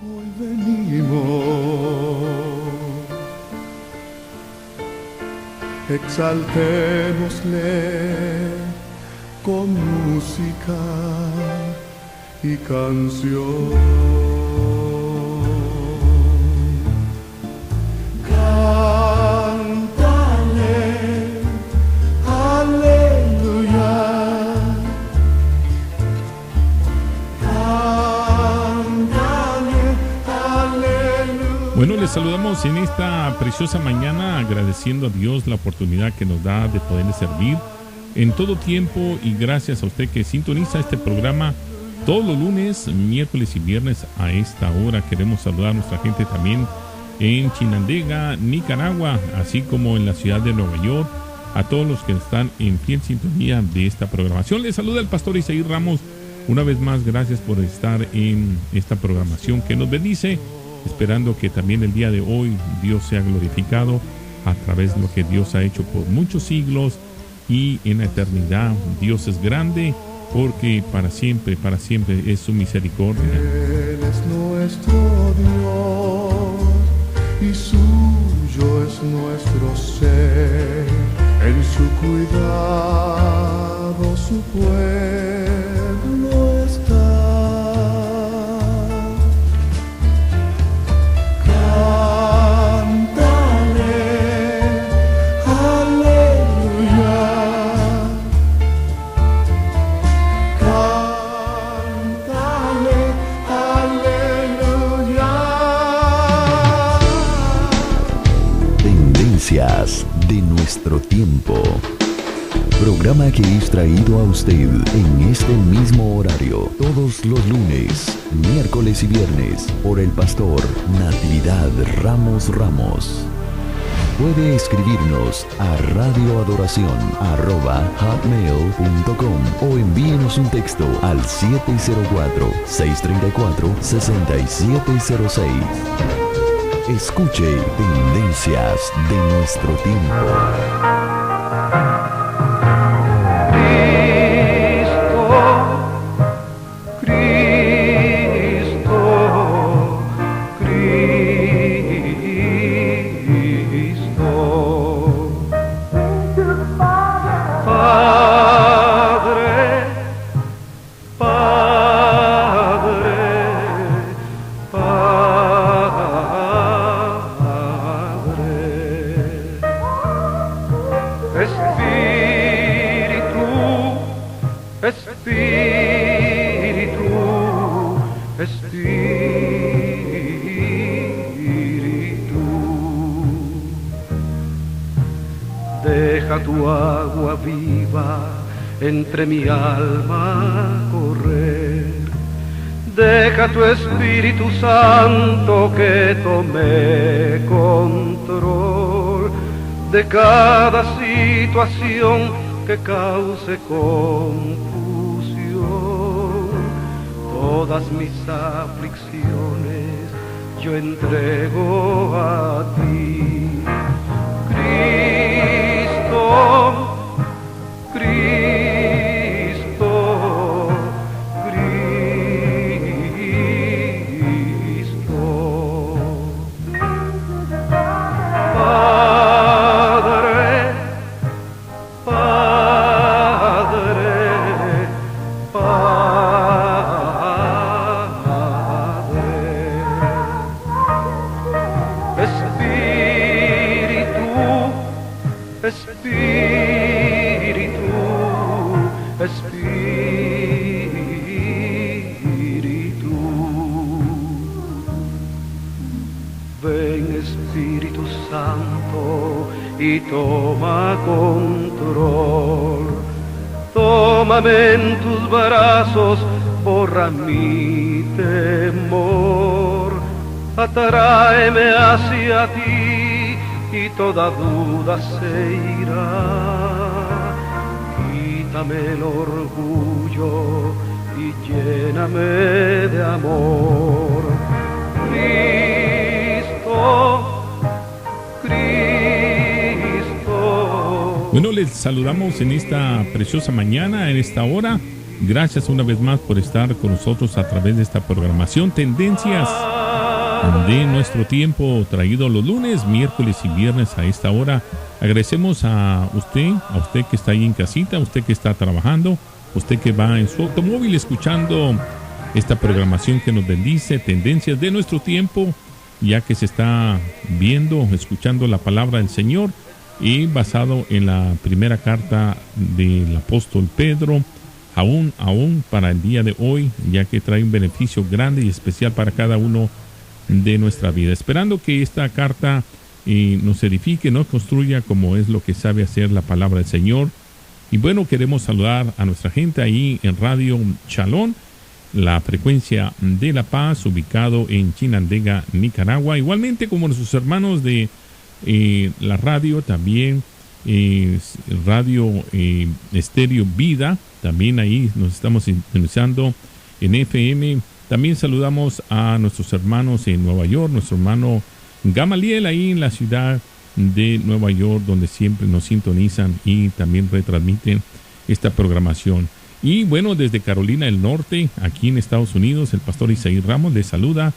Hoy venimos, exaltémosle con música y canción. Bueno, les saludamos en esta preciosa mañana agradeciendo a Dios la oportunidad que nos da de poderle servir en todo tiempo, y gracias a usted que sintoniza este programa todos los lunes, miércoles y viernes a esta hora. Queremos saludar a nuestra gente también en Chinandega, Nicaragua, así como en la ciudad de Nueva York, a todos los que están en fiel sintonía de esta programación. Les saluda el pastor Isaí Ramos. Una vez más, gracias por estar en esta programación que nos bendice, esperando que también el día de hoy Dios sea glorificado a través de lo que Dios ha hecho por muchos siglos y en la eternidad. Dios es grande porque para siempre es su misericordia. Él es nuestro Dios y suyo es nuestro ser. En su cuidado su pueblo está. De nuestro tiempo. Programa que es traído a usted en este mismo horario todos los lunes, miércoles y viernes por el pastor Natividad Ramos. Puede escribirnos a radioadoración@hotmail.com o envíenos un texto al 704-634-6706. Escuche Tendencias de nuestro tiempo. Deja tu agua viva entre mi alma correr. Deja tu Espíritu Santo que tome control de cada situación que cause confusión. Todas mis aflicciones yo entrego a ti. Y toma control, tómame en tus brazos, borra mi temor, atráeme hacia ti y toda duda se irá. Quítame el orgullo y lléname de amor. Cristo. Bueno, les saludamos en esta preciosa mañana, en esta hora. Gracias una vez más por estar con nosotros a través de esta programación Tendencias de nuestro tiempo, traído los lunes, miércoles y viernes a esta hora. Agradecemos a usted que está ahí en casita, a usted que está trabajando, usted que va en su automóvil escuchando esta programación que nos bendice, tendencias de nuestro tiempo, ya que se está viendo, escuchando la palabra del Señor y basado en la primera carta del apóstol Pedro, aún para el día de hoy, ya que trae un beneficio grande y especial para cada uno de nuestra vida. Esperando que esta carta nos edifique, nos construya como es lo que sabe hacer la palabra del Señor. Y bueno, queremos saludar a nuestra gente ahí en Radio Shalom, la frecuencia de La Paz, ubicado en Chinandega, Nicaragua. Igualmente como nuestros hermanos de la radio, también Radio Estéreo Vida, también ahí nos estamos sintonizando en FM. También saludamos a nuestros hermanos en Nueva York, nuestro hermano Gamaliel ahí en la ciudad de Nueva York, donde siempre nos sintonizan y también retransmiten esta programación. Y bueno, desde Carolina del Norte, aquí en Estados Unidos, el pastor Isaí Ramos les saluda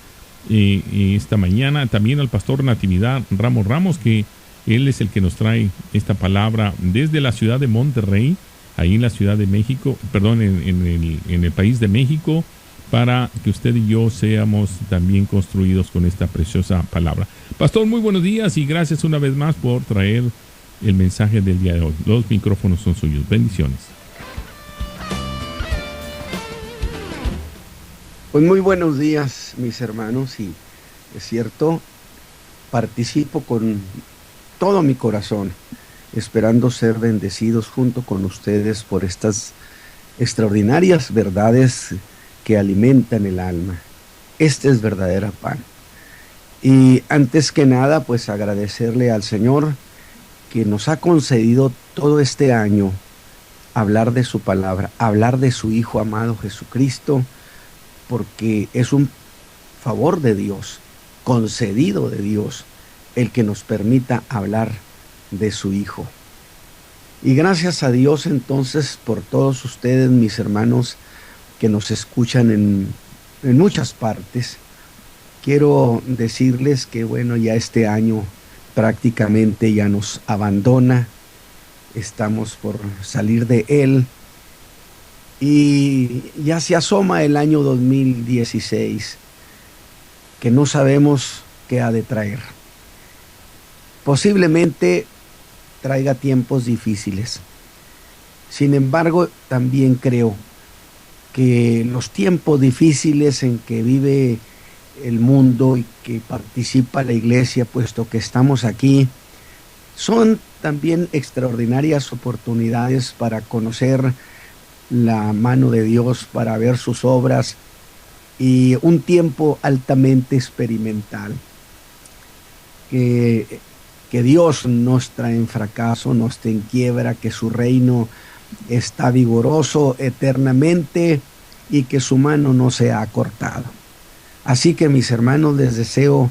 esta mañana. También al pastor Natividad Ramos, que él es el que nos trae esta palabra desde la ciudad de Monterrey, ahí en la ciudad de México, perdón, en el país de México, para que usted y yo seamos también construidos con esta preciosa palabra. Pastor, muy buenos días y gracias una vez más por traer el mensaje del día de hoy. Los micrófonos son suyos. Bendiciones. Pues muy buenos días, mis hermanos, y es cierto, participo con todo mi corazón, esperando ser bendecidos junto con ustedes por estas extraordinarias verdades que alimentan el alma. Este es verdadera pan. Y antes que nada, pues agradecerle al Señor que nos ha concedido todo este año hablar de su palabra, hablar de su Hijo amado Jesucristo, porque es un favor de Dios, concedido de Dios, el que nos permita hablar de su Hijo. Y gracias a Dios entonces por todos ustedes, mis hermanos, que nos escuchan en muchas partes. Quiero decirles que bueno, ya este año prácticamente ya nos abandona, estamos por salir de él y ya se asoma el año 2016, que no sabemos qué ha de traer. Posiblemente traiga tiempos difíciles. Sin embargo, también creo que los tiempos difíciles en que vive el mundo y que participa la iglesia, puesto que estamos aquí, son también extraordinarias oportunidades para conocer la mano de Dios, para ver sus obras, y un tiempo altamente experimental. Que Dios no está en fracaso, no está en quiebra, que su reino está vigoroso eternamente y que su mano no se ha acortado. Así que, mis hermanos, les deseo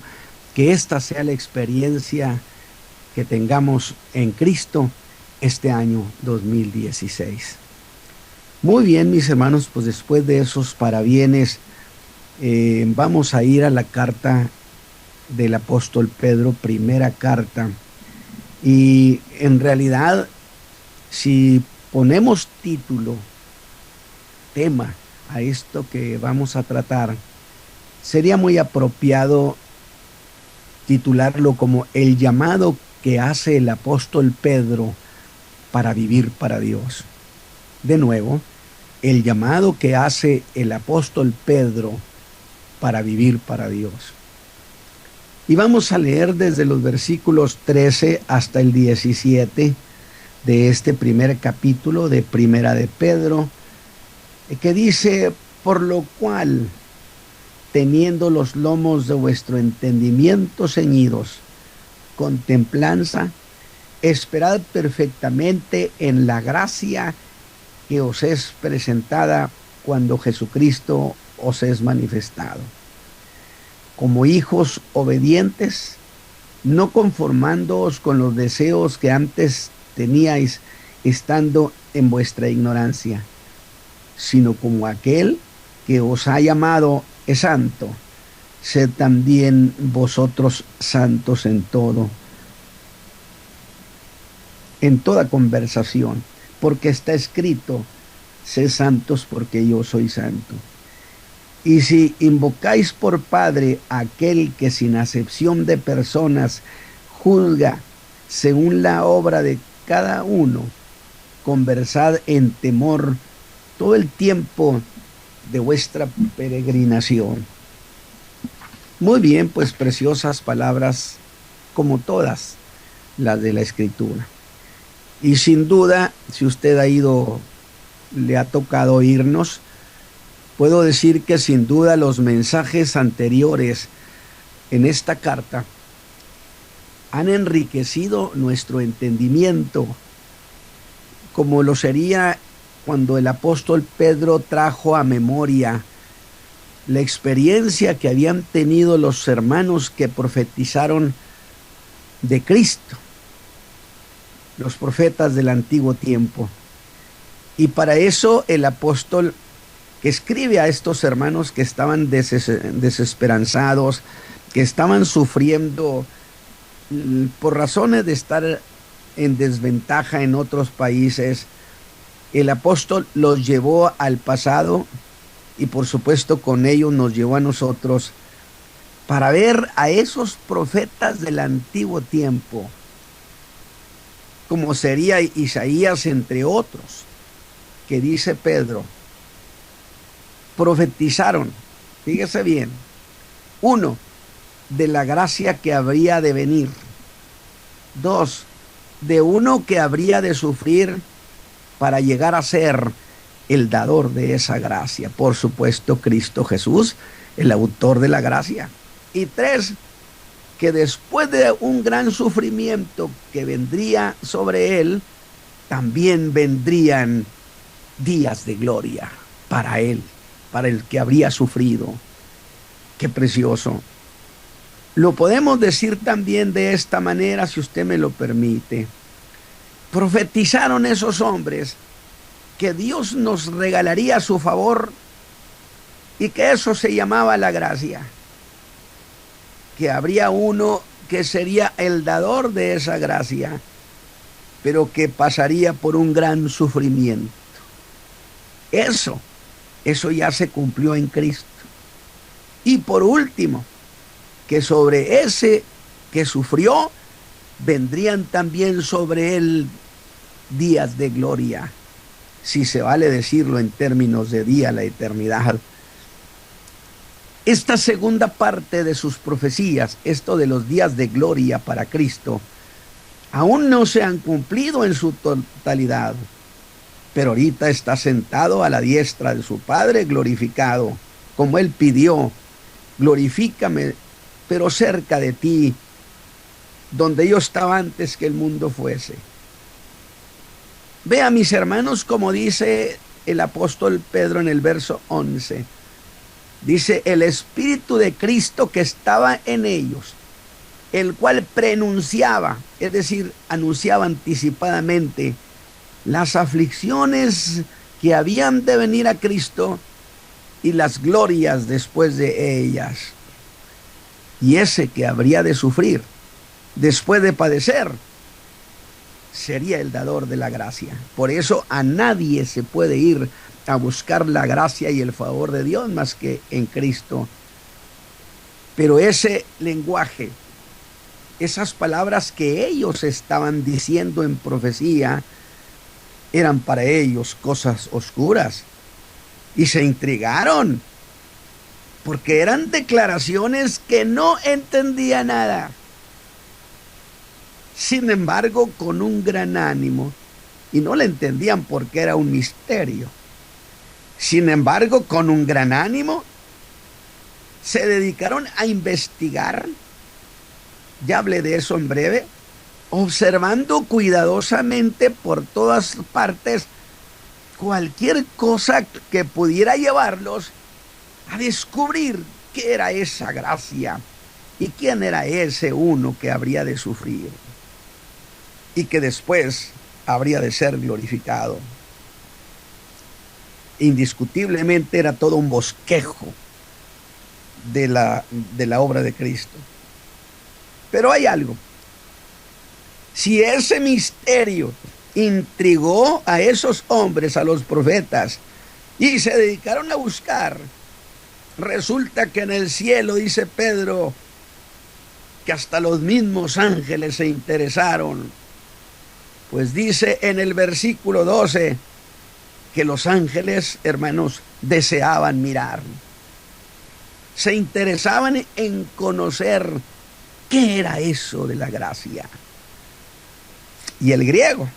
que esta sea la experiencia que tengamos en Cristo este año 2016. Muy bien, mis hermanos, pues después de esos parabienes, vamos a ir a la carta del apóstol Pedro, primera carta. Y en realidad, si ponemos título, tema a esto que vamos a tratar, sería muy apropiado titularlo como el llamado que hace el apóstol Pedro para vivir para Dios. De nuevo, el llamado que hace el apóstol Pedro para vivir para Dios. Y vamos a leer desde los versículos 13 hasta el 17 de este primer capítulo de Primera de Pedro, que dice: por lo cual, teniendo los lomos de vuestro entendimiento ceñidos, con templanza, esperad perfectamente en la gracia que os es presentada cuando Jesucristo os es manifestado. Como hijos obedientes, no conformándoos con los deseos que antes teníais estando en vuestra ignorancia, sino como aquel que os ha llamado es santo, sed también vosotros santos en todo, en toda conversación, porque está escrito, sed santos porque yo soy santo. Y si invocáis por Padre a aquel que sin acepción de personas juzga según la obra de cada uno, conversad en temor todo el tiempo de vuestra peregrinación. Muy bien, pues preciosas palabras como todas las de la Escritura. Y sin duda, si usted le ha tocado oírnos, puedo decir que sin duda los mensajes anteriores en esta carta han enriquecido nuestro entendimiento, como lo sería cuando el apóstol Pedro trajo a memoria la experiencia que habían tenido los hermanos que profetizaron de Cristo, los profetas del antiguo tiempo. Y para eso el apóstol que escribe a estos hermanos que estaban desesperanzados, que estaban sufriendo por razones de estar en desventaja en otros países, el apóstol los llevó al pasado y por supuesto con ellos nos llevó a nosotros para ver a esos profetas del antiguo tiempo, como sería Isaías entre otros, que dice Pedro, profetizaron, fíjese bien, uno, de la gracia que habría de venir, dos, de uno que habría de sufrir para llegar a ser el dador de esa gracia, por supuesto Cristo Jesús, el autor de la gracia, y tres, que después de un gran sufrimiento que vendría sobre él, también vendrían días de gloria para él, para el que habría sufrido. Qué precioso. Lo podemos decir también de esta manera, si usted me lo permite. Profetizaron esos hombres que Dios nos regalaría su favor y que eso se llamaba la gracia. Que habría uno que sería el dador de esa gracia, pero que pasaría por un gran sufrimiento. Eso ya se cumplió en Cristo. Y por último, que sobre ese que sufrió, vendrían también sobre él días de gloria, si se vale decirlo en términos de día, la eternidad. Esta segunda parte de sus profecías, esto de los días de gloria para Cristo, aún no se han cumplido en su totalidad, pero ahorita está sentado a la diestra de su Padre glorificado, como Él pidió, glorifícame, pero cerca de ti, donde yo estaba antes que el mundo fuese. Vea, mis hermanos, como dice el apóstol Pedro en el verso 11, dice, el Espíritu de Cristo que estaba en ellos, el cual prenunciaba, es decir, anunciaba anticipadamente las aflicciones que habían de venir a Cristo y las glorias después de ellas. Y ese que habría de sufrir después de padecer sería el dador de la gracia. Por eso a nadie se puede ir a buscar la gracia y el favor de Dios más que en Cristo. Pero ese lenguaje, esas palabras que ellos estaban diciendo en profecía, eran para ellos cosas oscuras y se intrigaron porque eran declaraciones que no entendía nada. Sin embargo, con un gran ánimo, y no le entendían porque era un misterio. Sin embargo, con un gran ánimo, se dedicaron a investigar, ya hablé de eso en breve, observando cuidadosamente por todas partes cualquier cosa que pudiera llevarlos a descubrir qué era esa gracia y quién era ese uno que habría de sufrir y que después habría de ser glorificado. Indiscutiblemente era todo un bosquejo de la obra de Cristo. Pero hay algo. Si ese misterio intrigó a esos hombres, a los profetas, y se dedicaron a buscar, resulta que en el cielo, dice Pedro, que hasta los mismos ángeles se interesaron. Pues dice en el versículo 12 que los ángeles, hermanos, deseaban mirar. Se interesaban en conocer qué era eso de la gracia. Y el griego,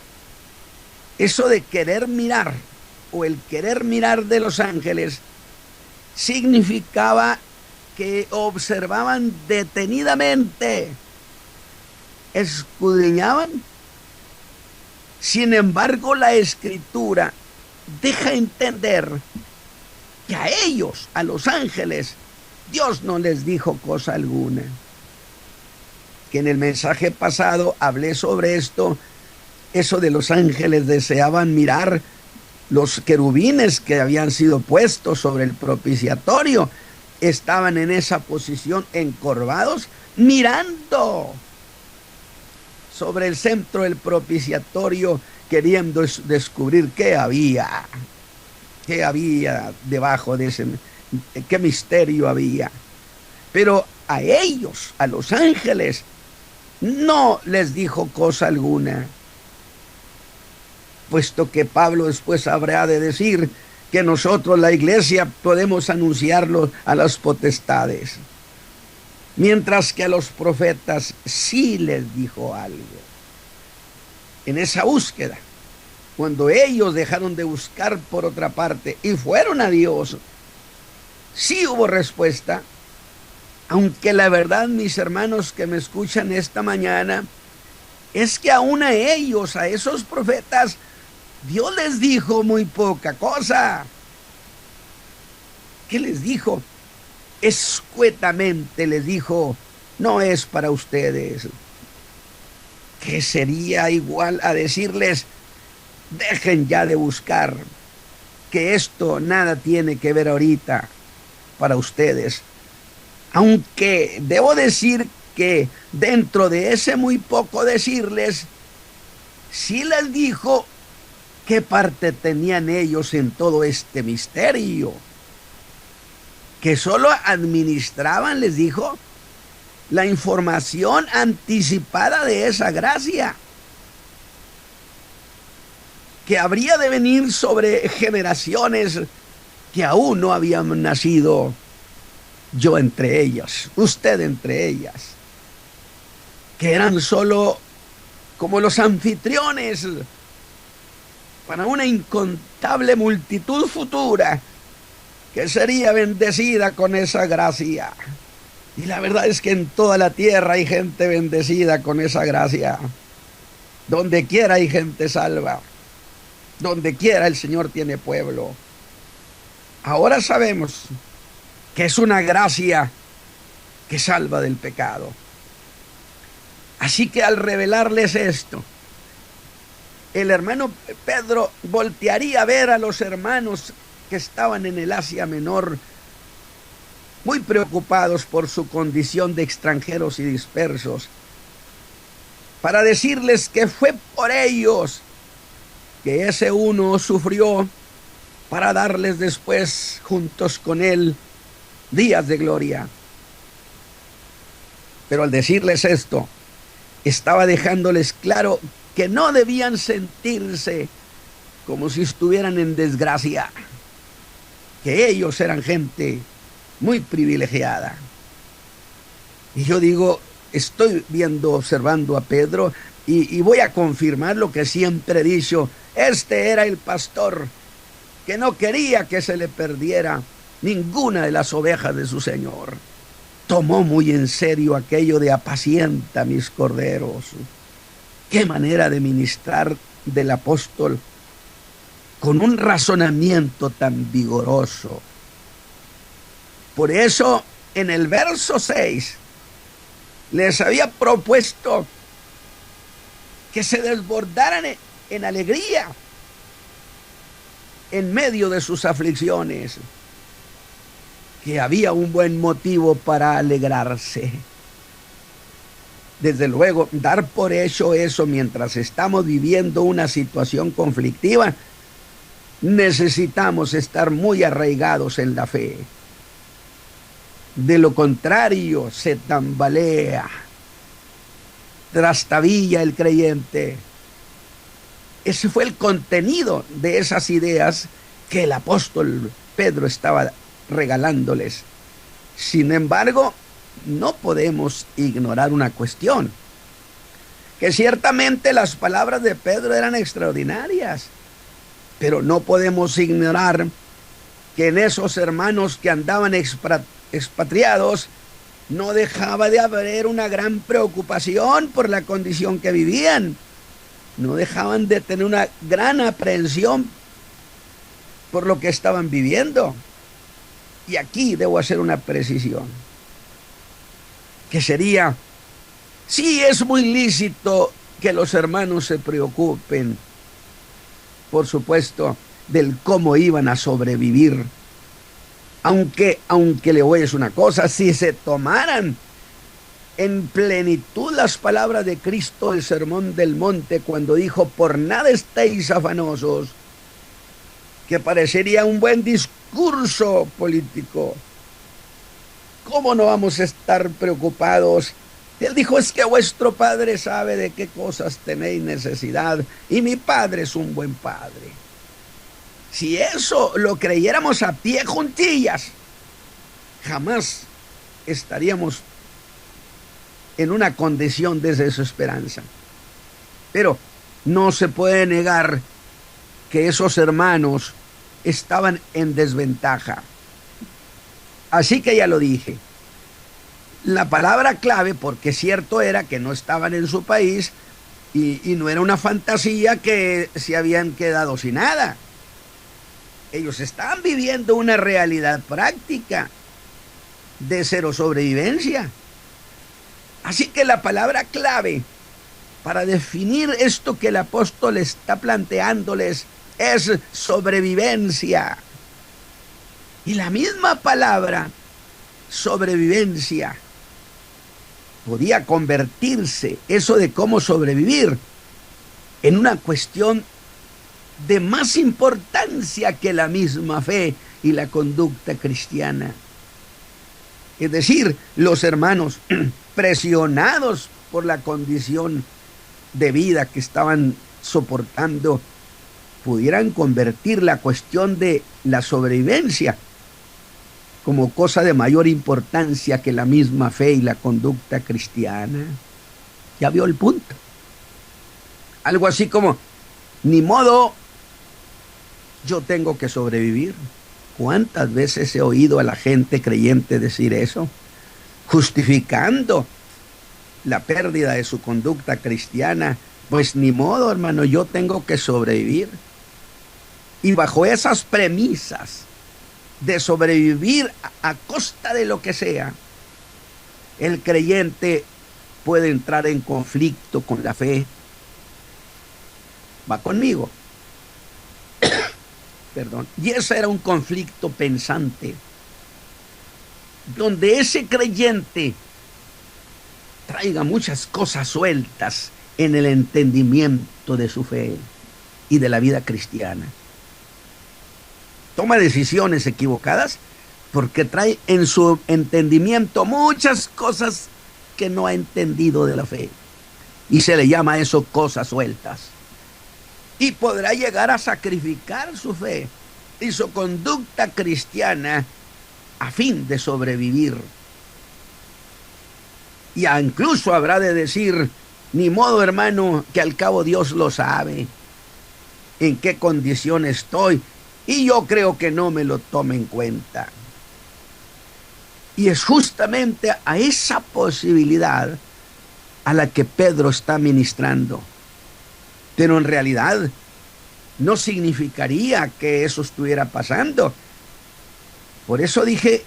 eso de querer mirar, o el querer mirar de los ángeles, significaba que observaban detenidamente, escudriñaban. Sin embargo, la Escritura deja entender que a ellos, a los ángeles, Dios no les dijo cosa alguna. Que en el mensaje pasado hablé sobre esto, eso de los ángeles deseaban mirar los querubines que habían sido puestos sobre el propiciatorio. Estaban en esa posición encorvados, mirando sobre el centro del propiciatorio, queriendo descubrir qué había debajo de ese, qué misterio había. Pero a ellos, a los ángeles, no les dijo cosa alguna, puesto que Pablo después habrá de decir que nosotros, la iglesia, podemos anunciarlo a las potestades, mientras que a los profetas sí les dijo algo. En esa búsqueda, cuando ellos dejaron de buscar por otra parte y fueron a Dios, sí hubo respuesta, aunque la verdad, mis hermanos que me escuchan esta mañana, es que aún a ellos, a esos profetas, Dios les dijo muy poca cosa. ¿Qué les dijo? Escuetamente les dijo, no es para ustedes. Que sería igual a decirles, dejen ya de buscar, que esto nada tiene que ver ahorita para ustedes. Aunque debo decir que dentro de ese muy poco decirles, sí les dijo qué parte tenían ellos en todo este misterio. Que solo administraban, les dijo, la información anticipada de esa gracia, que habría de venir sobre generaciones que aún no habían nacido, yo entre ellas, usted entre ellas, que eran solo como los anfitriones para una incontable multitud futura que sería bendecida con esa gracia. Y la verdad es que en toda la tierra hay gente bendecida con esa gracia. Donde quiera hay gente salva. Donde quiera el Señor tiene pueblo. Ahora sabemos que es una gracia que salva del pecado. Así que al revelarles esto, el hermano Pedro voltearía a ver a los hermanos que estaban en el Asia Menor, muy preocupados por su condición de extranjeros y dispersos, para decirles que fue por ellos que ese uno sufrió, para darles después, juntos con él, días de gloria. Pero al decirles esto, estaba dejándoles claro que no debían sentirse como si estuvieran en desgracia, que ellos eran gente muy privilegiada. Y yo digo, estoy observando a Pedro y voy a confirmar lo que siempre he dicho. Este era el pastor que no quería que se le perdiera ninguna de las ovejas de su Señor. Tomó muy en serio aquello de apacienta mis corderos. Qué manera de ministrar del apóstol, con un razonamiento tan vigoroso. Por eso, en el verso 6, les había propuesto que se desbordaran en alegría en medio de sus aflicciones, que había un buen motivo para alegrarse. Desde luego, dar por hecho eso mientras estamos viviendo una situación conflictiva, necesitamos estar muy arraigados en la fe. De lo contrario, se tambalea, trastabilla el creyente. Ese fue el contenido de esas ideas que el apóstol Pedro estaba regalándoles. Sin embargo, no podemos ignorar una cuestión, que ciertamente las palabras de Pedro eran extraordinarias, pero no podemos ignorar que en esos hermanos que andaban expatriados no dejaba de haber una gran preocupación por la condición que vivían. No dejaban de tener una gran aprehensión por lo que estaban viviendo. Y aquí debo hacer una precisión, que sería, sí, es muy lícito que los hermanos se preocupen, por supuesto, del cómo iban a sobrevivir. Aunque le voy a decir una cosa, si se tomaran en plenitud las palabras de Cristo, el Sermón del Monte, cuando dijo, por nada estéis afanosos, que parecería un buen discurso político. ¿Cómo no vamos a estar preocupados? Él dijo, es que vuestro Padre sabe de qué cosas tenéis necesidad, y mi Padre es un buen Padre. Si eso lo creyéramos a pie juntillas, jamás estaríamos en una condición de desesperanza. Pero no se puede negar que esos hermanos estaban en desventaja. Así que ya lo dije. La palabra clave, porque cierto era que no estaban en su país y no era una fantasía que se habían quedado sin nada. Ellos estaban viviendo una realidad práctica de cero sobrevivencia. Así que la palabra clave para definir esto que el apóstol está planteándoles es sobrevivencia. Y la misma palabra sobrevivencia podía convertirse, eso de cómo sobrevivir, en una cuestión de más importancia que la misma fe y la conducta cristiana. Es decir, los hermanos, presionados por la condición de vida que estaban soportando, pudieran convertir la cuestión de la sobrevivencia como cosa de mayor importancia que la misma fe y la conducta cristiana. Ya vio el punto. Algo así como, ni modo, yo tengo que sobrevivir. ¿Cuántas veces he oído a la gente creyente decir eso? Justificando la pérdida de su conducta cristiana. Pues ni modo, hermano, yo tengo que sobrevivir. Y bajo esas premisas de sobrevivir a costa de lo que sea, el creyente puede entrar en conflicto con la fe. ¿Va conmigo? Perdón. Y ese era un conflicto pensante, donde ese creyente traiga muchas cosas sueltas en el entendimiento de su fe y de la vida cristiana. Toma decisiones equivocadas porque trae en su entendimiento muchas cosas que no ha entendido de la fe. Y se le llama eso cosas sueltas. Y podrá llegar a sacrificar su fe y su conducta cristiana a fin de sobrevivir. Y incluso habrá de decir, ni modo, hermano, que al cabo Dios lo sabe en qué condición estoy, y yo creo que no me lo tome en cuenta. Y es justamente a esa posibilidad a la que Pedro está ministrando. Pero en realidad no significaría que eso estuviera pasando. Por eso dije,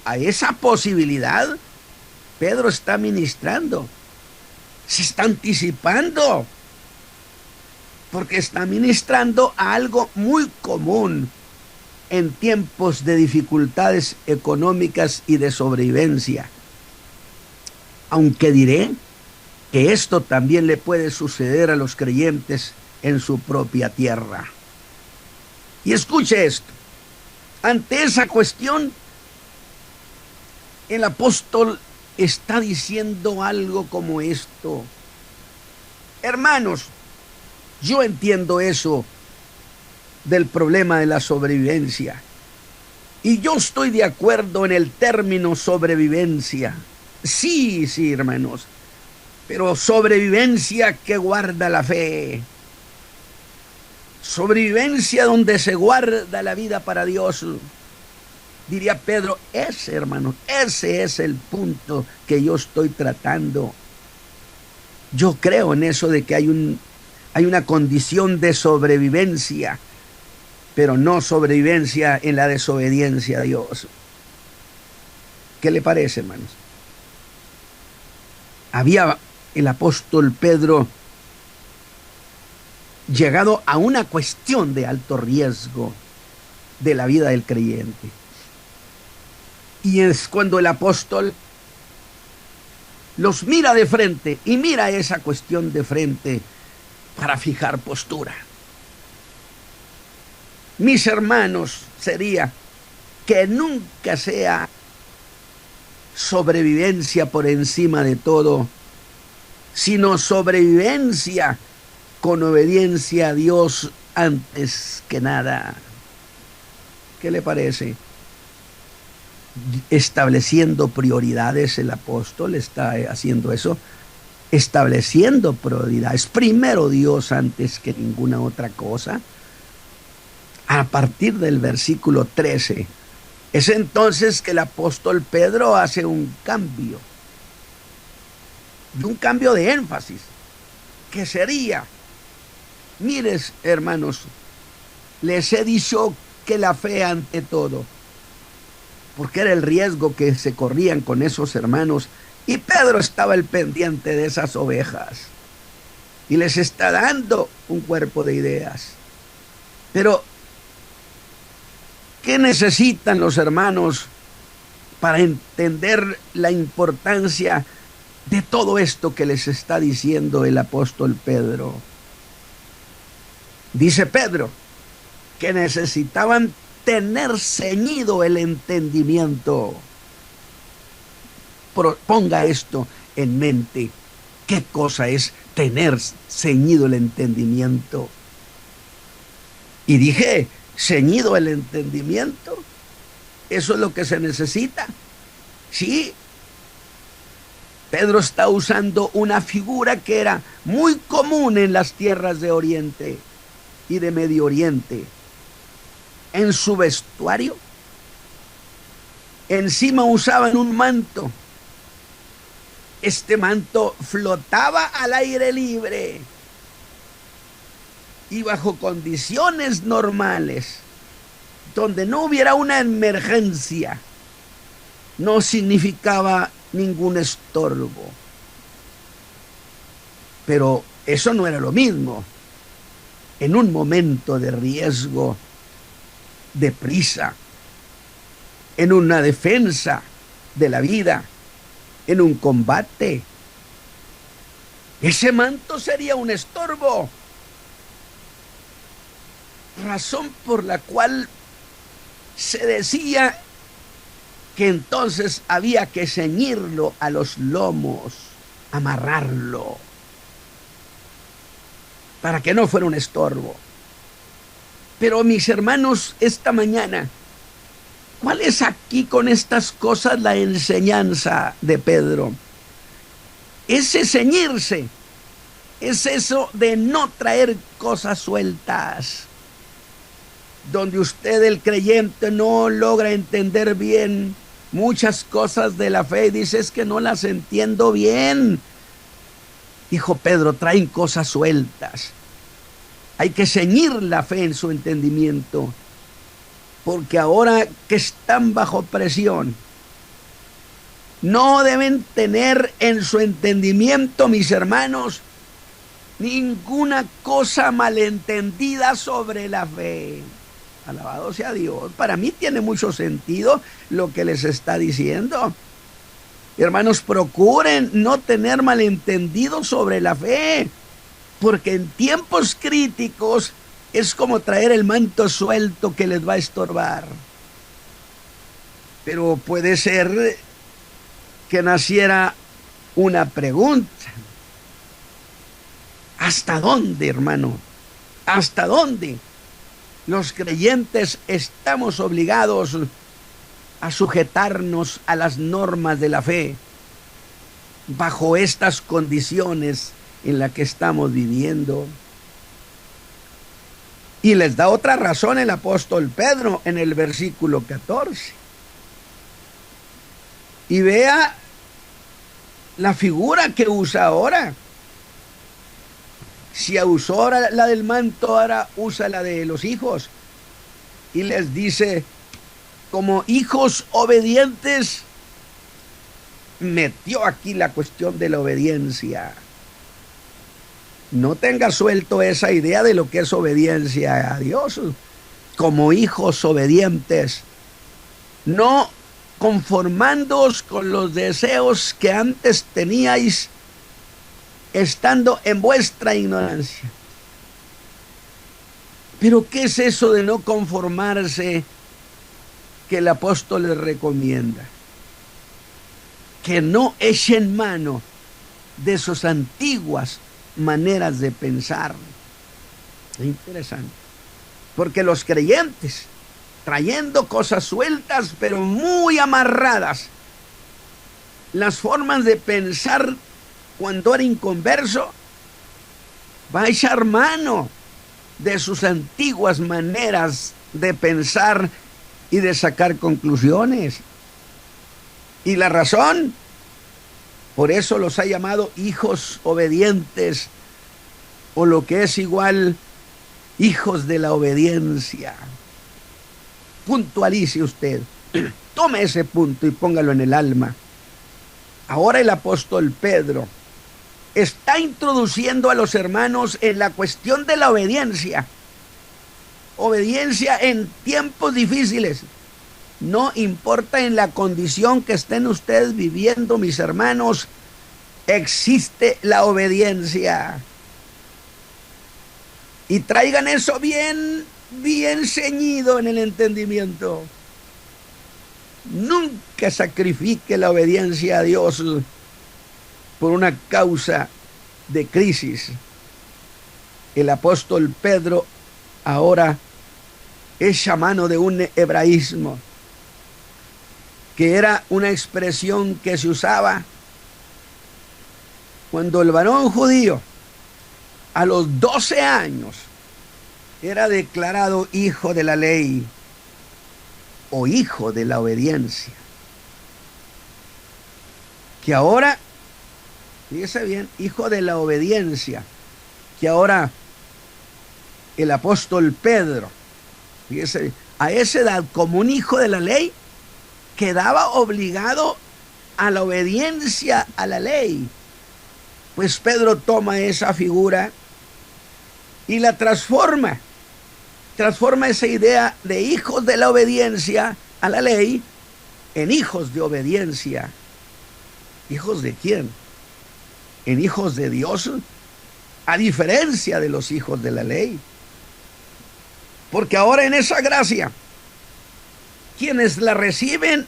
a esa posibilidad Pedro está ministrando. Se está anticipando. Porque está ministrando a algo muy común en tiempos de dificultades económicas y de sobrevivencia. Aunque diré que esto también le puede suceder a los creyentes en su propia tierra. Y escuche esto. Ante esa cuestión, el apóstol está diciendo algo como esto: hermanos, yo entiendo eso del problema de la sobrevivencia, y yo estoy de acuerdo en el término sobrevivencia. Sí, hermanos, pero sobrevivencia que guarda la fe, sobrevivencia donde se guarda la vida para Dios. Diría Pedro, hermanos, ese es el punto que yo estoy tratando. Yo creo en eso de que hay una condición de sobrevivencia, pero no sobrevivencia en la desobediencia a Dios. ¿Qué le parece, hermanos? Había el apóstol Pedro llegado a una cuestión de alto riesgo de la vida del creyente. Y es cuando el apóstol los mira de frente y mira esa cuestión de frente para fijar postura. Mis hermanos, sería que nunca sea sobrevivencia por encima de todo, sino sobrevivencia con obediencia a Dios antes que nada. ¿Qué le parece? Estableciendo prioridades, el apóstol está haciendo eso, estableciendo prioridades. Primero Dios antes que ninguna otra cosa. A partir del versículo 13, es entonces que el apóstol Pedro hace un cambio de énfasis, que sería: mires, hermanos, les he dicho que la fe ante todo, porque era el riesgo que se corrían con esos hermanos, y Pedro estaba al pendiente de esas ovejas, y les está dando un cuerpo de ideas. Pero ¿qué necesitan los hermanos para entender la importancia de todo esto que les está diciendo el apóstol Pedro? Dice Pedro que necesitaban tener ceñido el entendimiento. Ponga esto en mente. ¿Qué cosa es tener ceñido el entendimiento? Y dije, ceñido el entendimiento, eso es lo que se necesita. Sí, Pedro está usando una figura que era muy común en las tierras de Oriente y de Medio Oriente. En su vestuario, encima usaban un manto. Este manto flotaba al aire libre y bajo condiciones normales, donde no hubiera una emergencia, no significaba ningún estorbo. Pero eso no era lo mismo. En un momento de riesgo, de prisa, en una defensa de la vida, en un combate, ese manto sería un estorbo. Razón por la cual se decía que entonces había que ceñirlo a los lomos, amarrarlo, para que no fuera un estorbo. Pero mis hermanos, esta mañana, ¿cuál es aquí con estas cosas la enseñanza de Pedro? Ese ceñirse, es eso de no traer cosas sueltas, donde usted, el creyente, no logra entender bien muchas cosas de la fe y dice, es que no las entiendo bien. Dijo Pedro, traen cosas sueltas. Hay que ceñir la fe en su entendimiento, porque ahora que están bajo presión, no deben tener en su entendimiento, mis hermanos, ninguna cosa malentendida sobre la fe. Alabado sea Dios. Para mí tiene mucho sentido lo que les está diciendo. Hermanos, procuren no tener malentendidos sobre la fe, porque en tiempos críticos es como traer el manto suelto que les va a estorbar. Pero puede ser que naciera una pregunta. ¿Hasta dónde, hermano? ¿Hasta dónde los creyentes estamos obligados a sujetarnos a las normas de la fe bajo estas condiciones en las que estamos viviendo? Y les da otra razón el apóstol Pedro en el versículo 14. Y vea la figura que usa ahora. Si usó ahora la del manto, ahora usa la de los hijos. Y les dice, como hijos obedientes, metió aquí la cuestión de la obediencia. No tenga suelto esa idea de lo que es obediencia a Dios. Como hijos obedientes, no conformándoos con los deseos que antes teníais estando en vuestra ignorancia. Pero ¿qué es eso de no conformarse que el apóstol les recomienda? Que no echen mano de sus antiguas maneras de pensar. Es interesante, porque los creyentes, trayendo cosas sueltas pero muy amarradas, las formas de pensar cuando era inconverso, va a echar mano de sus antiguas maneras de pensar y de sacar conclusiones. Y la razón, por eso los ha llamado hijos obedientes, o lo que es igual, hijos de la obediencia. Puntualice usted, tome ese punto y póngalo en el alma. Ahora el apóstol Pedro está introduciendo a los hermanos en la cuestión de la obediencia. Obediencia en tiempos difíciles. No importa en la condición que estén ustedes viviendo, mis hermanos, existe la obediencia. Y traigan eso bien ceñido en el entendimiento. Nunca sacrifique la obediencia a Dios por una causa de crisis. El apóstol Pedro ahora echa mano de un hebraísmo que era una expresión que se usaba cuando el varón judío a los 12 años era declarado hijo de la ley o hijo de la obediencia. Que ahora, fíjese bien, hijo de la obediencia, que ahora el apóstol Pedro, fíjese, a esa edad como un hijo de la ley, quedaba obligado a la obediencia a la ley. Pues Pedro toma esa figura y la transforma esa idea de hijos de la obediencia a la ley en hijos de obediencia. ¿Hijos de quién? En hijos de Dios, a diferencia de los hijos de la ley. Porque ahora en esa gracia, quienes la reciben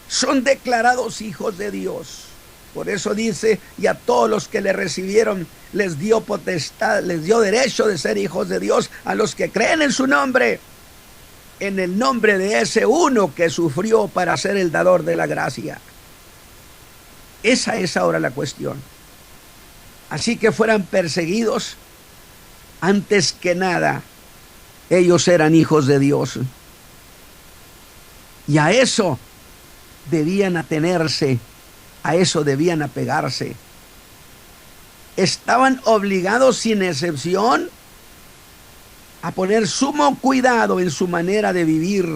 son declarados hijos de Dios. Por eso dice, y a todos los que le recibieron les dio potestad, les dio derecho de ser hijos de Dios, a los que creen en su nombre, en el nombre de ese uno que sufrió para ser el dador de la gracia. Esa es ahora la cuestión. Así que fueran perseguidos, antes que nada, ellos eran hijos de Dios. Y a eso debían atenerse, a eso debían apegarse. Estaban obligados sin excepción a poner sumo cuidado en su manera de vivir.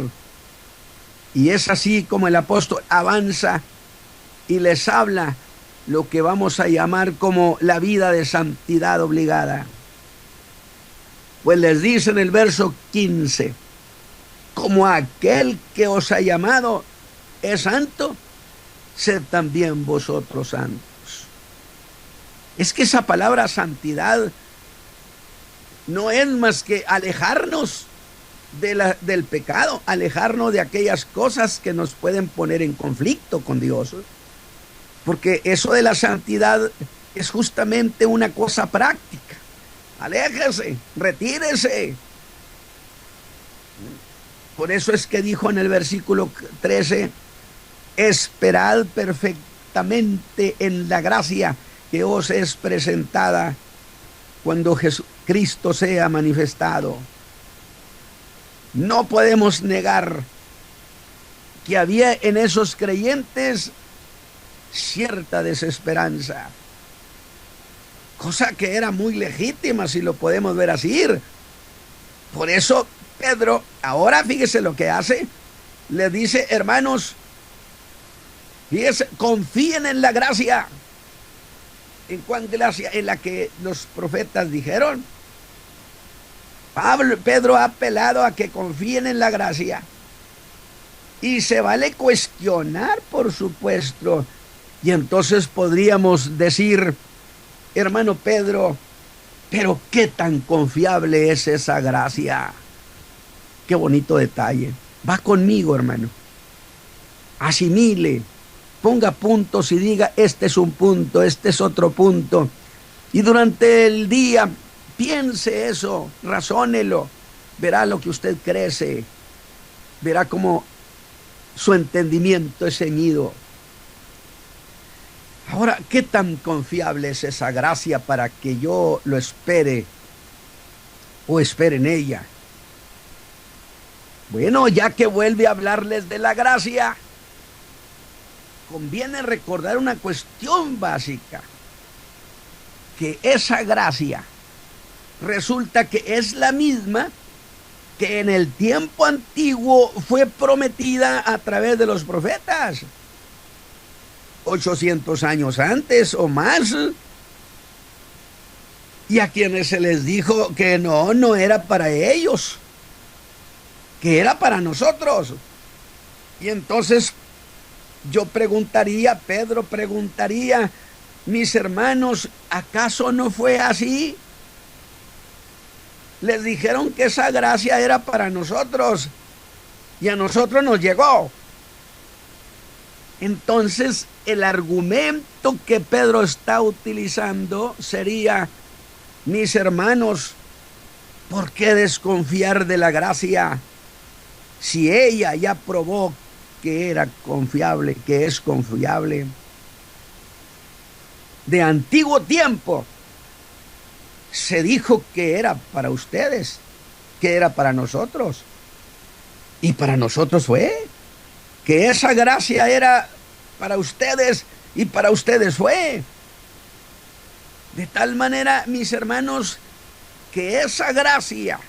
Y es así como el apóstol avanza y les habla lo que vamos a llamar como la vida de santidad obligada. Pues les dice en el verso 15, como aquel que os ha llamado es santo, sed también vosotros santos. Es que esa palabra santidad no es más que alejarnos del pecado, alejarnos de aquellas cosas que nos pueden poner en conflicto con Dios. Porque eso de la santidad es justamente una cosa práctica. Aléjese, retírese. Por eso es que dijo en el versículo 13, esperad perfectamente en la gracia que os es presentada cuando Jesucristo sea manifestado. No podemos negar que había en esos creyentes cierta desesperanza, cosa que era muy legítima si lo podemos ver así. Por eso Pedro, ahora fíjese lo que hace, le dice, hermanos, fíjese, confíen en la gracia. ¿En cuál gracia? En la que los profetas dijeron. Pedro ha apelado a que confíen en la gracia. Y se vale cuestionar, por supuesto. Y entonces podríamos decir, hermano Pedro, pero qué tan confiable es esa gracia. Qué bonito detalle. Va conmigo, hermano. Asimile. Ponga puntos y diga, este es un punto, este es otro punto. Y durante el día, piense eso, razónelo. Verá lo que usted crece. Verá cómo su entendimiento es ceñido. Ahora, ¿qué tan confiable es esa gracia para que yo lo espere o espere en ella? Bueno, ya que vuelve a hablarles de la gracia, conviene recordar una cuestión básica, que esa gracia resulta que es la misma que en el tiempo antiguo fue prometida a través de los profetas, 800 años antes o más, y a quienes se les dijo que no era para ellos, que era para nosotros. Y entonces yo preguntaría, Pedro preguntaría, mis hermanos, ¿acaso no fue así? Les dijeron que esa gracia era para nosotros y a nosotros nos llegó. Entonces el argumento que Pedro está utilizando sería, mis hermanos, ¿por qué desconfiar de la gracia si ella ya probó que era confiable, que es confiable? De antiguo tiempo se dijo que era para ustedes, que era para nosotros, y para nosotros fue, que esa gracia era para ustedes y para ustedes fue. De tal manera, mis hermanos, que esa gracia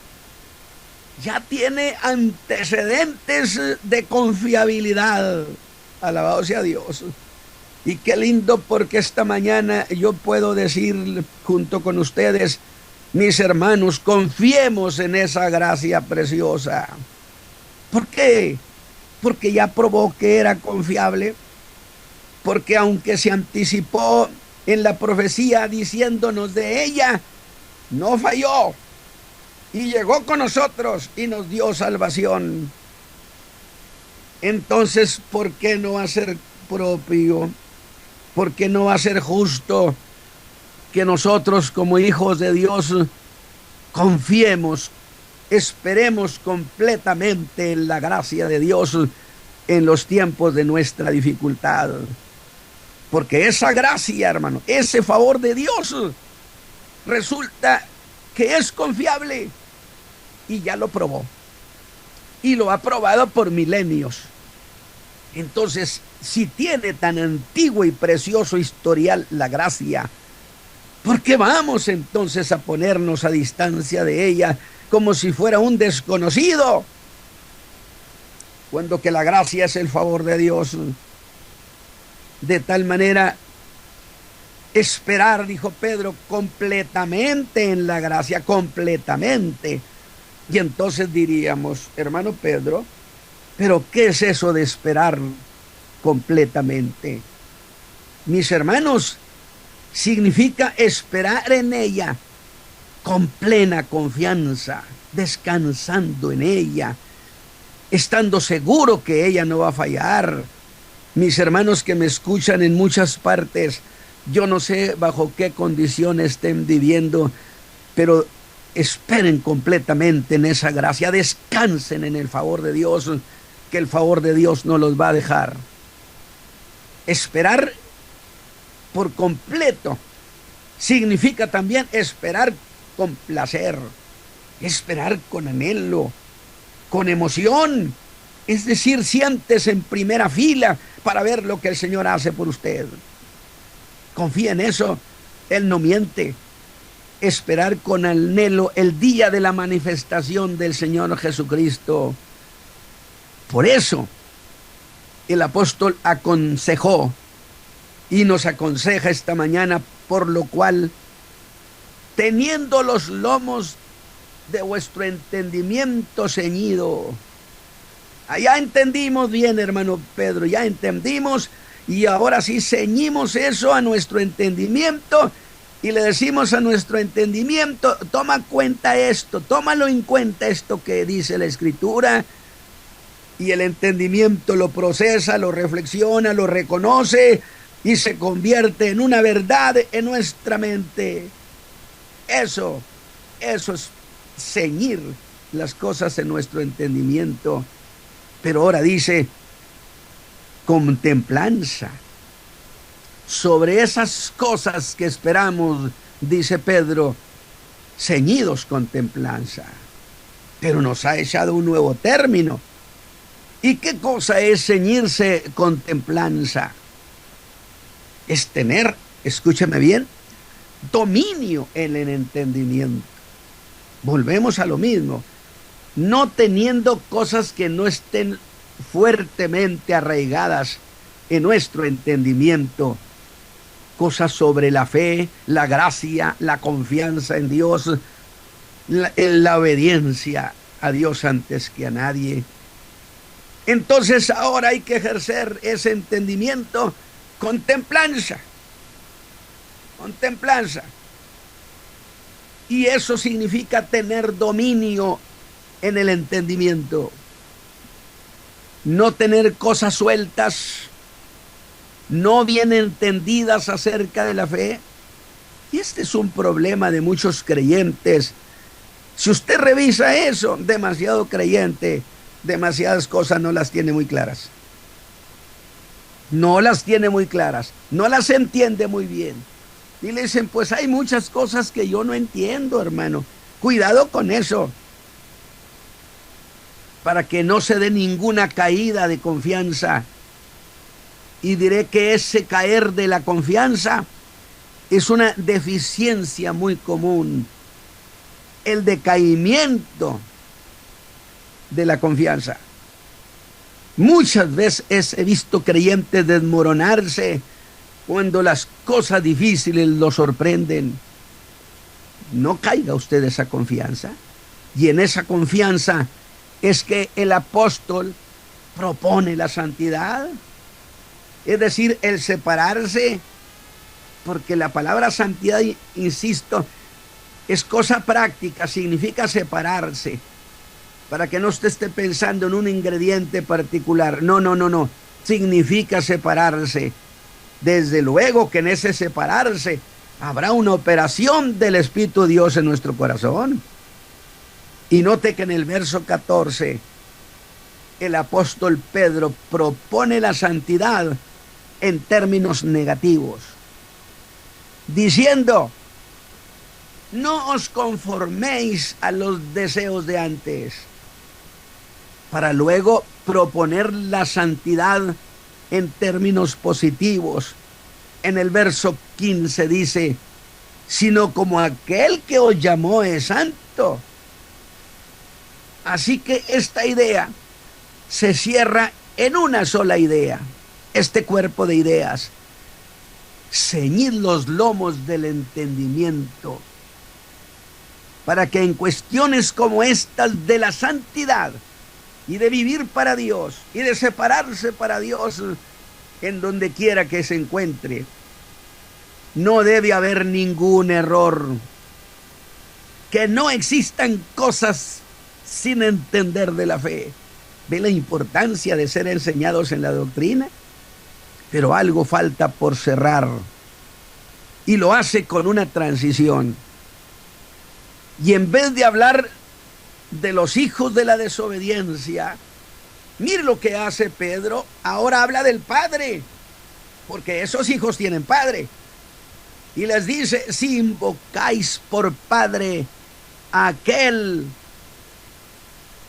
ya tiene antecedentes de confiabilidad. Alabado sea Dios. Y qué lindo, porque esta mañana yo puedo decir junto con ustedes, mis hermanos, confiemos en esa gracia preciosa. ¿Por qué? Porque ya probó que era confiable, porque aunque se anticipó en la profecía diciéndonos de ella, no falló y llegó con nosotros y nos dio salvación. Entonces, ¿por qué no va a ser propio? ¿Por qué no va a ser justo que nosotros como hijos de Dios confiemos, esperemos completamente en la gracia de Dios en los tiempos de nuestra dificultad? Porque esa gracia, hermano, ese favor de Dios, resulta que es confiable y ya lo probó. Y lo ha probado por milenios. Entonces, si tiene tan antiguo y precioso historial la gracia, ¿por qué vamos entonces a ponernos a distancia de ella como si fuera un desconocido? Cuando que la gracia es el favor de Dios. De tal manera, esperar, dijo Pedro, completamente en la gracia, completamente. Y entonces diríamos, hermano Pedro, ¿pero qué es eso de esperar completamente? Mis hermanos, significa esperar en ella con plena confianza, descansando en ella, estando seguro que ella no va a fallar. Mis hermanos que me escuchan en muchas partes, yo no sé bajo qué condiciones estén viviendo, pero esperen completamente en esa gracia, descansen en el favor de Dios, que el favor de Dios no los va a dejar. Esperar por completo significa también esperar con placer, esperar con anhelo, con emoción. Es decir, siéntese en primera fila para ver lo que el Señor hace por usted. Confía en eso, Él no miente. Esperar con anhelo el día de la manifestación del Señor Jesucristo. Por eso el apóstol aconsejó y nos aconseja esta mañana, por lo cual, teniendo los lomos de vuestro entendimiento ceñido. Ya entendimos bien, hermano Pedro, ya entendimos, y ahora sí ceñimos eso a nuestro entendimiento y le decimos a nuestro entendimiento, toma cuenta esto, tómalo en cuenta esto que dice la Escritura, y el entendimiento lo procesa, lo reflexiona, lo reconoce y se convierte en una verdad en nuestra mente. Eso es ceñir las cosas en nuestro entendimiento. Pero ahora dice, con templanza sobre esas cosas que esperamos, dice Pedro, ceñidos con templanza. Pero nos ha echado un nuevo término. ¿Y qué cosa es ceñirse con templanza? Es tener, escúcheme bien, dominio en el entendimiento. Volvemos a lo mismo. No teniendo cosas que no estén fuertemente arraigadas en nuestro entendimiento, cosas sobre la fe, la gracia, la confianza en Dios, la obediencia a Dios antes que a nadie. Entonces ahora hay que ejercer ese entendimiento con templanza, y eso significa tener dominio en el entendimiento, no tener cosas sueltas, no bien entendidas acerca de la fe. Y este es un problema de muchos creyentes. Si usted revisa eso, demasiado creyente, demasiadas cosas no las tiene muy claras. No las tiene muy claras, no las entiende muy bien. Y le dicen, pues hay muchas cosas que yo no entiendo, hermano. Cuidado con eso, para que no se dé ninguna caída de confianza. Y diré que ese caer de la confianza es una deficiencia muy común. El decaimiento de la confianza. Muchas veces he visto creyentes desmoronarse cuando las cosas difíciles los sorprenden. No caiga usted esa confianza. Y en esa confianza es que el apóstol propone la santidad. Es decir, el separarse, porque la palabra santidad, insisto, es cosa práctica, significa separarse. Para que no usted esté pensando en un ingrediente particular. No. Significa separarse. Desde luego que en ese separarse habrá una operación del Espíritu de Dios en nuestro corazón. Y note que en el verso 14, el apóstol Pedro propone la santidad en términos negativos, diciendo, no os conforméis a los deseos de antes, para luego proponer la santidad en términos positivos. En el verso 15 dice, sino como aquel que os llamó es santo. Así que esta idea se cierra en una sola idea, este cuerpo de ideas: ceñid los lomos del entendimiento. para que en cuestiones como estas de la santidad y de vivir para Dios y de separarse para Dios en donde quiera que se encuentre, no debe haber ningún error, que no existan cosas sin entender de la fe. ¿Ve la importancia de ser enseñados en la doctrina? Pero algo falta por cerrar, y lo hace con una transición. Y en vez de hablar de los hijos de la desobediencia, mire lo que hace Pedro, ahora habla del padre, porque esos hijos tienen padre. Y les dice, si invocáis por padre a aquel,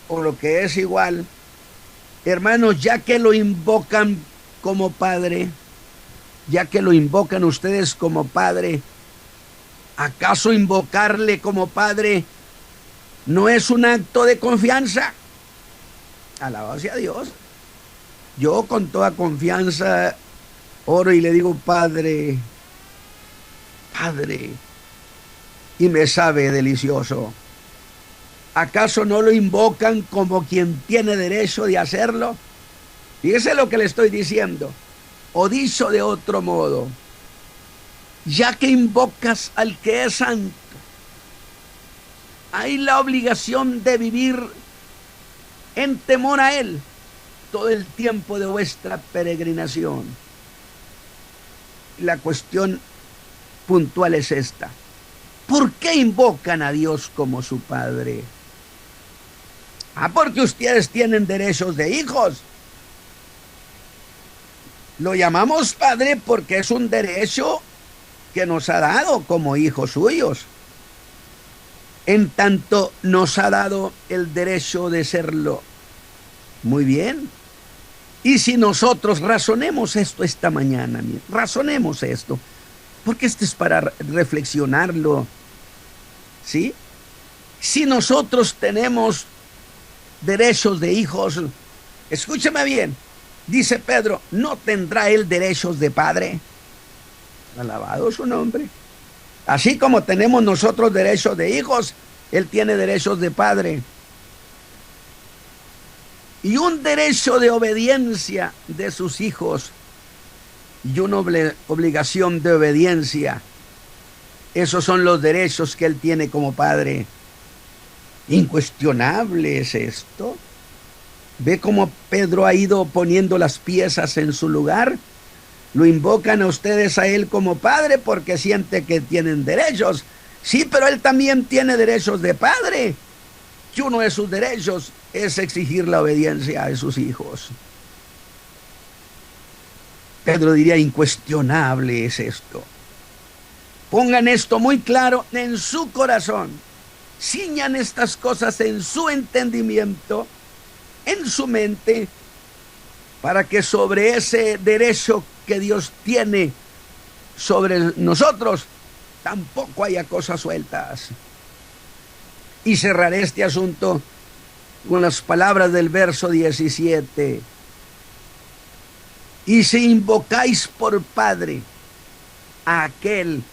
o lo que es igual, hermanos, ya que lo invocan como padre, ya que lo invocan ustedes como padre, ¿acaso invocarle como padre no es un acto de confianza? Alabado sea Dios. Yo con toda confianza oro y le digo, Padre, Padre, y me sabe delicioso. ¿Acaso no lo invocan como quien tiene derecho de hacerlo? Fíjese lo que le estoy diciendo. O dicho de otro modo, ya que invocas al que es santo, hay la obligación de vivir en temor a Él todo el tiempo de vuestra peregrinación. La cuestión puntual es esta: ¿por qué invocan a Dios como su Padre? Porque ustedes tienen derechos de hijos. Lo llamamos Padre porque es un derecho que nos ha dado como hijos suyos, en tanto nos ha dado el derecho de serlo. Muy bien. Y si nosotros razonemos esto esta mañana, razonemos esto, porque esto es para reflexionarlo, ¿sí? Si nosotros tenemos derechos de hijos, escúcheme bien, dice Pedro, ¿no tendrá él derechos de padre? Alabado su nombre. Así como tenemos nosotros derechos de hijos, él tiene derechos de padre. Y un derecho de obediencia de sus hijos y una obligación de obediencia. Esos son los derechos que él tiene como padre. Incuestionable es esto. ¿Ve cómo Pedro ha ido poniendo las piezas en su lugar? Lo invocan a ustedes a él como padre porque siente que tienen derechos. Sí, pero él también tiene derechos de padre. Y uno de sus derechos es exigir la obediencia a sus hijos. Pedro diría, incuestionable es esto. Pongan esto muy claro en su corazón. Ciñan estas cosas en su entendimiento, en su mente, para que sobre ese derecho que Dios tiene sobre nosotros tampoco haya cosas sueltas. Y cerraré este asunto con las palabras del verso 17. Y si invocáis por Padre a aquel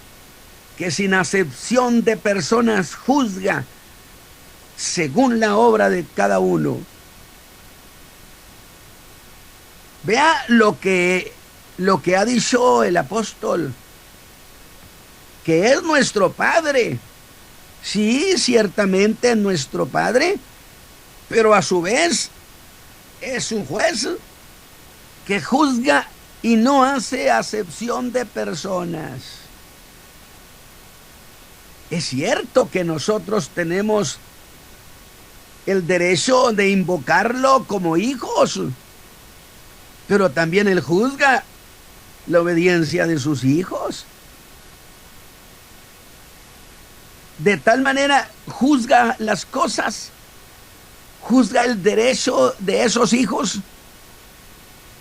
que sin acepción de personas juzga según la obra de cada uno. Vea lo que ha dicho el apóstol, que es nuestro Padre. Sí, ciertamente es nuestro Padre, pero a su vez es un juez que juzga y no hace acepción de personas. Es cierto que nosotros tenemos el derecho de invocarlo como hijos, pero también él juzga la obediencia de sus hijos. De tal manera juzga las cosas, juzga el derecho de esos hijos.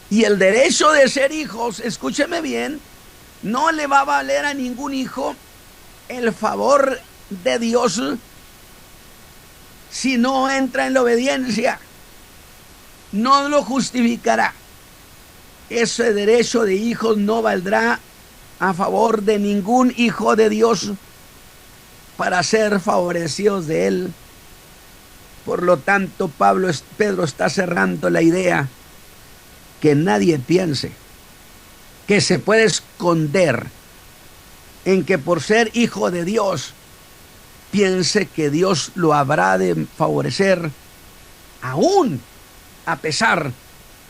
Y el derecho de ser hijos, escúcheme bien, no le va a valer a ningún hijo el favor de Dios si no entra en la obediencia. No lo justificará. Ese derecho de hijos no valdrá a favor de ningún hijo de Dios. para ser favorecidos de Él. Por lo tanto, Pedro está cerrando la idea que nadie piense que se puede esconder en que por ser hijo de Dios piense que Dios lo habrá de favorecer aún a pesar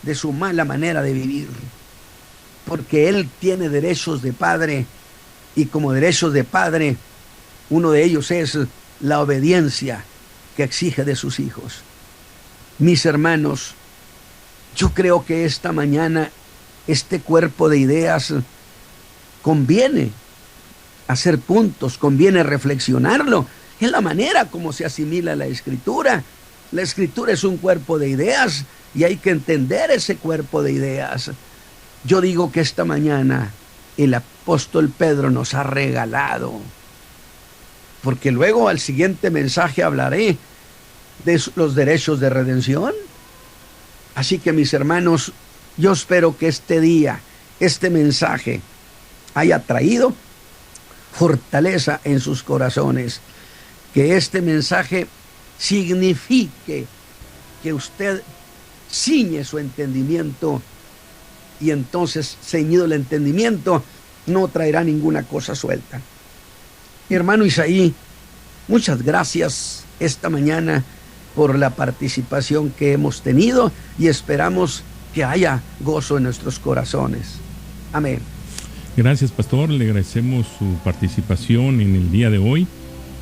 de su mala manera de vivir, porque Él tiene derechos de padre, y como derechos de padre, uno de ellos es la obediencia que exige de sus hijos. Mis hermanos, yo creo que esta mañana este cuerpo de ideas conviene hacer puntos, conviene reflexionarlo. Es la manera como se asimila la Escritura. La Escritura es un cuerpo de ideas y hay que entender ese cuerpo de ideas. Yo digo que esta mañana el apóstol Pedro nos ha regalado, porque luego al siguiente mensaje hablaré de los derechos de redención. Así que, mis hermanos, yo espero que este día, este mensaje haya traído fortaleza en sus corazones, que este mensaje signifique que usted ciñe su entendimiento, y entonces, ceñido el entendimiento, no traerá ninguna cosa suelta. Mi hermano Isaí, muchas gracias esta mañana por la participación que hemos tenido, y esperamos que haya gozo en nuestros corazones. Amén. Gracias, pastor. Le agradecemos su participación en el día de hoy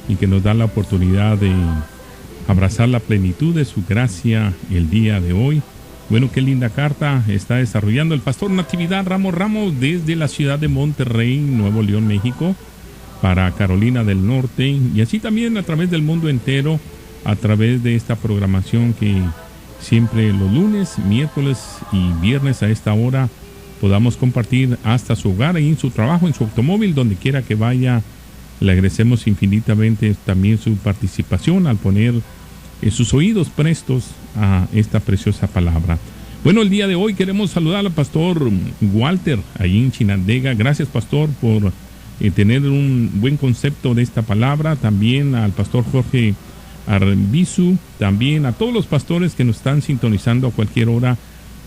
y que nos da la oportunidad de abrazar la plenitud de su gracia el día de hoy. Bueno, qué linda carta está desarrollando el pastor Natividad Ramos desde la ciudad de Monterrey, Nuevo León, México, para Carolina del Norte, y así también a través del mundo entero, a través de esta programación que siempre los lunes, miércoles y viernes a esta hora podamos compartir hasta su hogar, y en su trabajo, en su automóvil, donde quiera que vaya. Le agradecemos infinitamente también su participación al poner sus oídos prestos a esta preciosa palabra. Bueno, el día de hoy queremos saludar al pastor Walter, allí en Chinandega. Gracias, pastor, por tener un buen concepto de esta palabra. También al pastor Jorge Arbizu, también a todos los pastores que nos están sintonizando a cualquier hora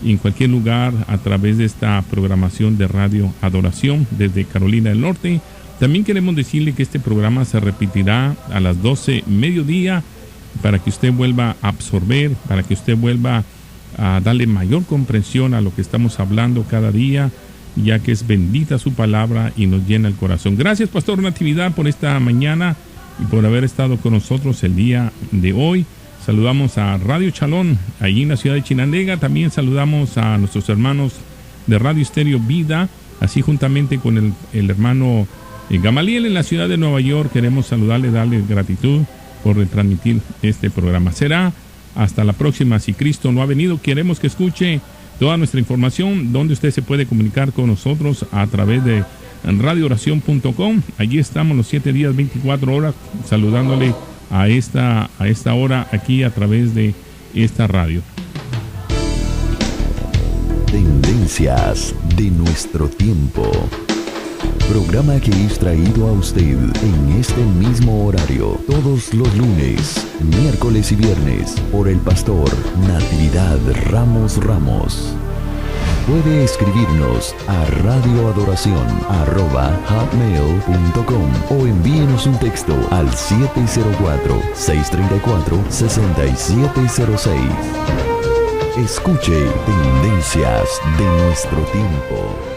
y en cualquier lugar a través de esta programación de Radio Adoración desde Carolina del Norte. También queremos decirle que este programa se repetirá a las 12 mediodía para que usted vuelva a absorber, para que usted vuelva a darle mayor comprensión a lo que estamos hablando cada día, ya que es bendita su palabra y nos llena el corazón. Gracias, pastor Natividad, por esta mañana y por haber estado con nosotros el día de hoy. Saludamos a Radio Chalón, allí en la ciudad de Chinandega. También saludamos a nuestros hermanos de Radio Estéreo Vida, así juntamente con el hermano Gamaliel en la ciudad de Nueva York. Queremos saludarle, darle gratitud por retransmitir este programa. Será hasta la próxima. Si Cristo no ha venido, queremos que escuche toda nuestra información, donde usted se puede comunicar con nosotros a través de radiooración.com. Allí estamos los 7 días, 24 horas, saludándole a esta hora aquí a través de esta radio. Tendencias de nuestro tiempo. Programa que es traído a usted en este mismo horario todos los lunes, miércoles y viernes por el pastor Natividad Ramos. Puede escribirnos a radioadoración@hotmail.com o envíenos un texto al 704-634-6706. Escuche Tendencias de nuestro tiempo.